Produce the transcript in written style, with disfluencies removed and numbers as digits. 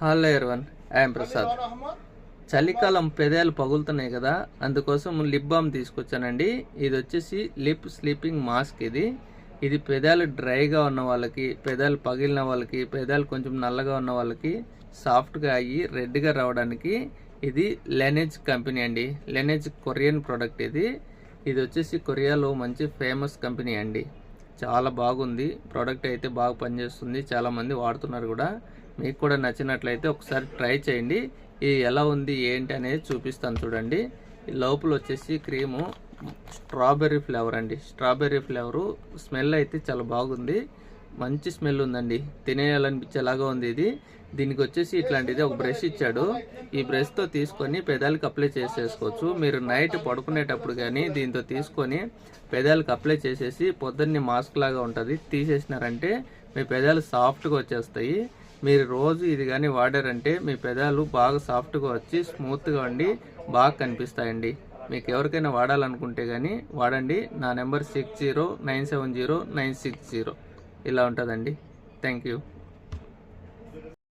Hello everyone, I'm Prasad. చలికాలం పెదాలు పగులుతున్నాయి కదా, అందుకోసం లిప్ బామ్ తీసుకొచ్చానండి. ఇది వచ్చేసి లిప్ స్లీపింగ్ మాస్క్. ఇది పెదాలు డ్రైగా ఉన్న వాళ్ళకి, పెదాలు పగిలిన వాళ్ళకి, పెదాలు కొంచెం నల్లగా ఉన్న వాళ్ళకి సాఫ్ట్గా అయ్యి రెడ్గా రావడానికి ఇది లెనేజ్ కంపెనీ అండి. లెనేజ్ కొరియన్ ప్రోడక్ట్. ఇది వచ్చేసి కొరియాలో మంచి ఫేమస్ కంపెనీ అండి. చాలా బాగుంది ప్రోడక్ట్, అయితే బాగా పనిచేస్తుంది, చాలామంది వాడుతున్నారు కూడా. మీకు కూడా నచ్చినట్లయితే ఒకసారి ట్రై చేయండి. ఇది ఎలా ఉంది ఏంటి అనేది చూపిస్తాను చూడండి. ఈ లోపల వచ్చేసి క్రీము స్ట్రాబెర్రీ ఫ్లేవర్ అండి. స్ట్రాబెర్రీ ఫ్లేవరు స్మెల్ అయితే చాలా బాగుంది, మంచి స్మెల్ ఉందండి, తినేయాలనిపించేలాగా ఉంది. దీనికి వచ్చేసి ఇట్లాంటిది ఒక బ్రష్ ఇచ్చాడు. ఈ బ్రష్తో తీసుకొని పెదాలకు అప్లై చేసేసుకోవచ్చు. మీరు నైట్ పడుకునేటప్పుడు కానీ దీంతో తీసుకొని పెదాలకు అప్లై చేసేసి పొద్దున్నే మాస్క్ లాగా ఉంటుంది, తీసేసినారంటే మీ పెదాలు సాఫ్ట్గా వచ్చేస్తాయి. మీరు రోజు ఇది కానీ వాడారంటే మీ పెదాలు బాగా సాఫ్ట్గా వచ్చి స్మూత్గా ఉండి బాగా కనిపిస్తాయండి. మీకు ఎవరికైనా వాడాలనుకుంటే కానీ వాడండి. నా నెంబర్ 60970960 ఇలా ఉంటుందండి. Thank you.